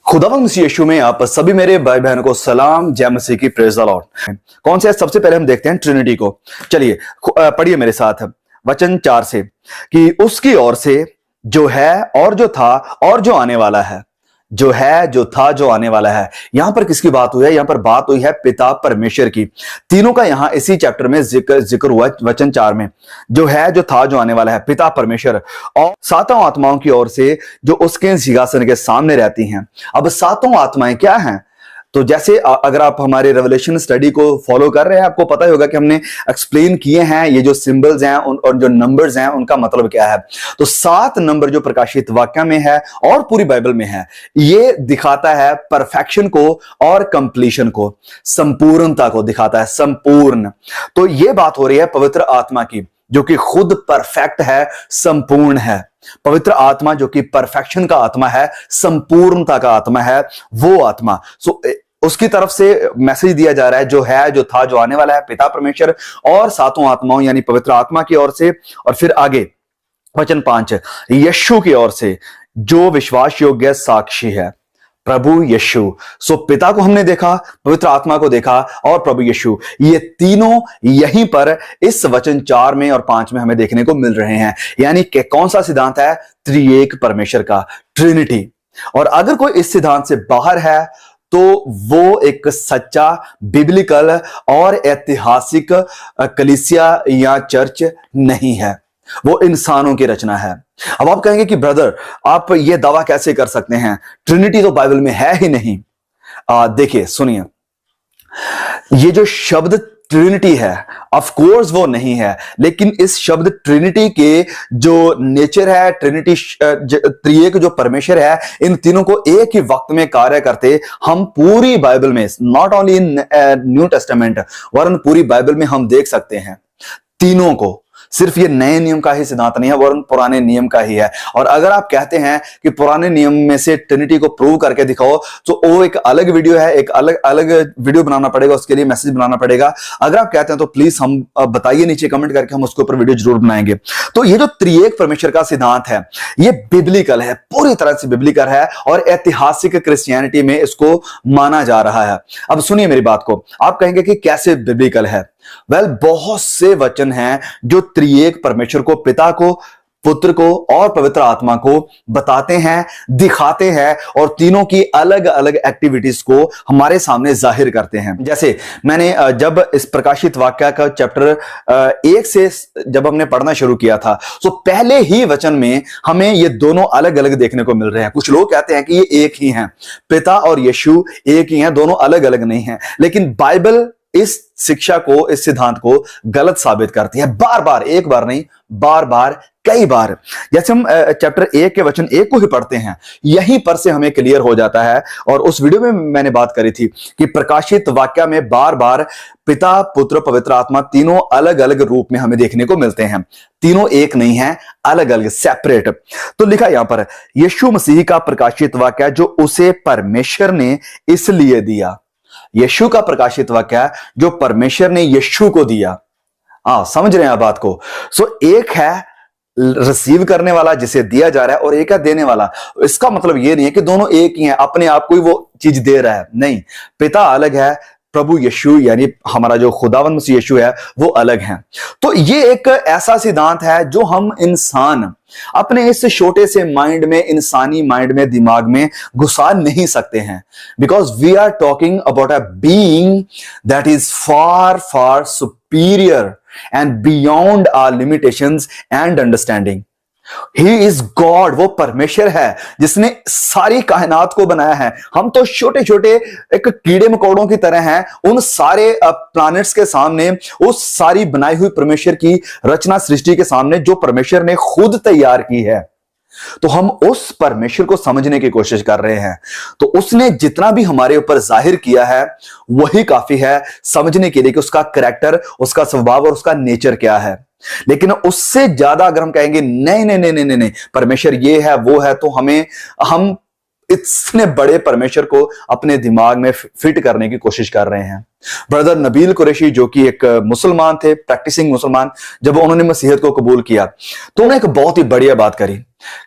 खुदावंद मसीह यीशु में आप सभी मेरे भाई बहनों को सलाम, जय मसीह की, प्रेज द लॉर्ड। कौन से सबसे पहले हम देखते हैं ट्रिनिटी को। चलिए पढ़िए मेरे साथ वचन 4 से कि उसकी ओर से जो है और जो था और जो आने वाला है, जो है, जो था, जो आने वाला है। यहां पर किसकी बात हुई है? यहां पर बात हुई है पिता परमेश्वर की। तीनों का यहां इसी चैप्टर में जिक्र हुआ वचन 4 में। जो है, जो था, जो आने वाला है, पिता परमेश्वर और सातों आत्माओं की ओर से जो उसके सिंहासन के सामने रहती हैं। अब सातों आत्माएं क्या हैं? तो जैसे अगर आप हमारे रेवलेशन स्टडी को फॉलो कर रहे हैं, आपको पता ही होगा कि हमने एक्सप्लेन किए हैं ये जो सिंबल्स हैं और जो नंबर्स हैं उनका मतलब क्या है। तो 7 नंबर जो प्रकाशित वाक्य में है और पूरी बाइबल में है, ये दिखाता है परफेक्शन को और कंप्लीशन को, संपूर्णता को दिखाता है, संपूर्ण। तो ये बात हो रही है पवित्र आत्मा की, जो कि खुद परफेक्ट है, संपूर्ण है। पवित्र आत्मा जो कि परफेक्शन का आत्मा है, संपूर्णता का आत्मा है, वो आत्मा। उसकी तरफ से मैसेज दिया जा रहा है, जो है, जो था, जो आने वाला है, पिता परमेश्वर और सातों आत्माओं यानी पवित्र आत्मा की ओर से। और फिर आगे वचन 5, यीशु की ओर से जो विश्वास योग्य साक्षी है, प्रभु यीशु। सो पिता को हमने देखा, पवित्र आत्मा को देखा और प्रभु यीशु, ये तीनों यहीं पर इस वचन 4 में और 5 में हमें देखने को मिल रहे हैं। यानी कि कौन सा सिद्धांत है? त्रिएक परमेश्वर का, ट्रिनिटी। और अगर कोई इस सिद्धांत से बाहर है तो वो एक सच्चा बिब्लिकल और ऐतिहासिक कलीसिया या चर्च नहीं है, वो इंसानों की रचना है। अब आप कहेंगे कि ब्रदर आप ये दावा कैसे कर सकते हैं, ट्रिनिटी तो बाइबल में है ही नहीं। देखिए सुनिए, ये जो शब्द ट्रिनिटी है, ऑफ कोर्स वो नहीं है, लेकिन इस शब्द ट्रिनिटी के जो नेचर है, ट्रिनिटी त्रिएक जो परमेश्वर है, इन तीनों को एक ही वक्त में कार्य करते हम पूरी बाइबल में, not only in new testament, वरन पूरी बाइबल में हम देख सकते हैं तीनों को। सिर्फ ये नए नियम का ही सिद्धांत नहीं है, वरन पुराने नियम का ही है। और अगर आप कहते हैं कि पुराने नियम में से ट्रिनिटी को प्रूव करके दिखाओ, तो वो एक अलग वीडियो है, एक अलग अलग वीडियो बनाना पड़ेगा, उसके लिए मैसेज बनाना पड़ेगा। अगर आप कहते हैं तो प्लीज हम बताइए नीचे कमेंट करके, हम उसके ऊपर वीडियो जरूर बनाएंगे। तो ये जो त्रिएक परमेश्वर का सिद्धांत है, ये बिब्लिकल है, पूरी तरह से बिब्लिकल है और ऐतिहासिक क्रिश्चियनिटी में इसको माना जा रहा है। अब सुनिए मेरी बात को, आप कहेंगे कि कैसे बिब्लिकल है? बहुत से वचन हैं जो त्रिएक परमेश्वर को, पिता को, पुत्र को और पवित्र आत्मा को बताते हैं, दिखाते हैं और तीनों की अलग अलग एक्टिविटीज को हमारे सामने जाहिर करते हैं। जैसे मैंने जब इस प्रकाशित वाक्य का चैप्टर 1 से जब हमने पढ़ना शुरू किया था, तो पहले ही वचन में हमें ये दोनों अलग अलग देखने को मिल रहे हैं। कुछ लोग कहते हैं कि ये एक ही हैं, पिता और यीशु एक ही हैं, दोनों अलग अलग नहीं हैं, लेकिन बाइबल इस शिक्षा को, इस सिद्धांत को गलत साबित करती है, बार बार, एक बार नहीं, बार बार, कई बार। जैसे हम चैप्टर 1 के वचन 1 को ही पढ़ते हैं, यहीं पर से हमें क्लियर हो जाता है। और उस वीडियो में मैंने बात करी थी कि प्रकाशित वाक्य में बार बार पिता, पुत्र, पवित्र आत्मा तीनों अलग अलग रूप में हमें देखने को मिलते हैं। तीनों एक नहीं है, अलग अलग, सेपरेट। तो लिखा यहां पर, यीशु मसीह का प्रकाशित वाक्य जो उसे परमेश्वर ने इसलिए दिया। यीशु का प्रकाशित वाक्य जो परमेश्वर ने यीशु को दिया। समझ रहे हैं आप बात को? एक है रिसीव करने वाला जिसे दिया जा रहा है, और एक है देने वाला। इसका मतलब यह नहीं है कि दोनों एक ही हैं, अपने आप को ही वो चीज दे रहा है, नहीं। पिता अलग है, प्रभु यीशु यानी हमारा जो खुदावंद मसीह यीशु है वो अलग है। तो ये एक ऐसा सिद्धांत है जो हम इंसान अपने इस छोटे से माइंड में, इंसानी माइंड में, दिमाग में घुसा नहीं सकते हैं, because we are talking about a being that is far far superior and beyond our limitations and understanding. He is God, वो परमेश्वर है जिसने सारी कायनात को बनाया है। हम तो छोटे छोटे एक कीड़े मकोड़ों की तरह हैं उन सारे प्लैनेट्स के सामने, उस सारी बनाई हुई परमेश्वर की रचना सृष्टि के सामने जो परमेश्वर ने खुद तैयार की है। तो हम उस परमेश्वर को समझने की कोशिश कर रहे हैं। तो उसने जितना भी हमारे ऊपर जाहिर किया है वही काफी है समझने के लिए कि उसका कैरेक्टर, उसका स्वभाव और उसका नेचर क्या है। लेकिन उससे ज्यादा अगर हम कहेंगे नहीं नहीं नहीं नहीं नहीं, परमेश्वर ये है वो है, तो हम इतने बड़े परमेश्वर को अपने दिमाग में फिट करने की कोशिश कर रहे हैं। ब्रदर नबील कुरैशी जो कि एक मुसलमान थे, प्रैक्टिसिंग मुसलमान, जब उन्होंने मसीहत को कबूल किया तो उन्होंने एक बहुत ही बढ़िया बात करी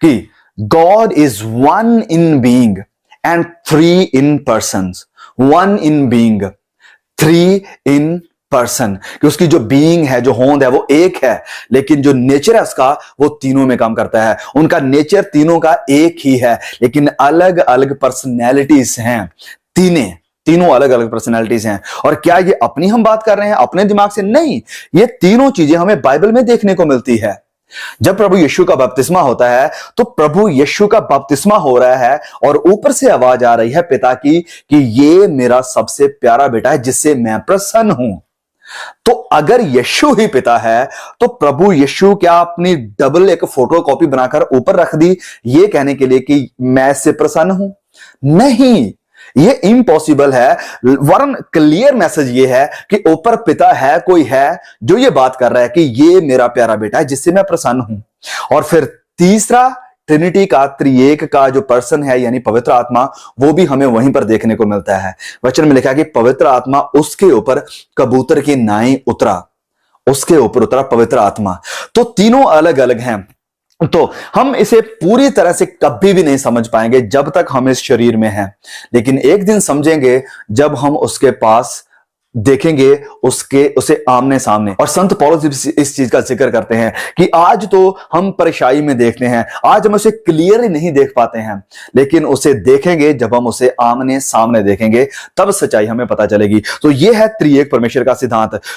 कि God is one in being and 3 in persons, 1 in being, 3 in person, कि उसकी जो बीइंग है, जो होंद है, वो एक है, लेकिन जो नेचर है उसका, वो तीनों में काम करता है। उनका नेचर तीनों का एक ही है, लेकिन अलग अलग पर्सनैलिटीज हैं। तीनों अलग अलग पर्सनैलिटीज हैं। और क्या ये अपनी हम बात कर रहे हैं अपने दिमाग से? नहीं, ये तीनों चीजें हमें बाइबल में देखने को मिलती है। जब प्रभु यीशु का बपतिस्मा होता है, तो प्रभु यीशु का बपतिस्मा हो रहा है और ऊपर से आवाज आ रही है पिता की कि ये मेरा सबसे प्यारा बेटा है जिससे मैं प्रसन्न हूं। तो अगर यीशु ही पिता है, तो प्रभु यीशु क्या अपनी डबल एक फोटोकॉपी बनाकर ऊपर रख दी ये कहने के लिए कि मैं इससे प्रसन्न हूं? नहीं, ये इम्पॉसिबल है। वरन क्लियर मैसेज ये है कि ऊपर पिता है, कोई है जो ये बात कर रहा है कि ये मेरा प्यारा बेटा है जिससे मैं प्रसन्न हूं। और फिर तीसरा, ट्रिनिटी का, त्रिएक का जो पर्सन है यानी पवित्र आत्मा, वो भी हमें वहीं पर देखने को मिलता है। वचन में लिखा है कि पवित्र आत्मा उसके ऊपर कबूतर की नाई उतरा, उसके ऊपर उतरा पवित्र आत्मा। तो तीनों अलग अलग हैं। तो हम इसे पूरी तरह से कभी भी नहीं समझ पाएंगे जब तक हम इस शरीर में हैं, लेकिन एक दिन समझेंगे जब हम उसके पास देखेंगे, उसे आमने सामने। और संत पौलुस इस चीज का जिक्र करते हैं कि आज तो हम परेशानी में देखते हैं, आज हम उसे क्लियरली नहीं देख पाते हैं, लेकिन उसे देखेंगे जब हम उसे आमने सामने देखेंगे, तब सच्चाई हमें पता चलेगी। तो यह है त्रिएक परमेश्वर का सिद्धांत।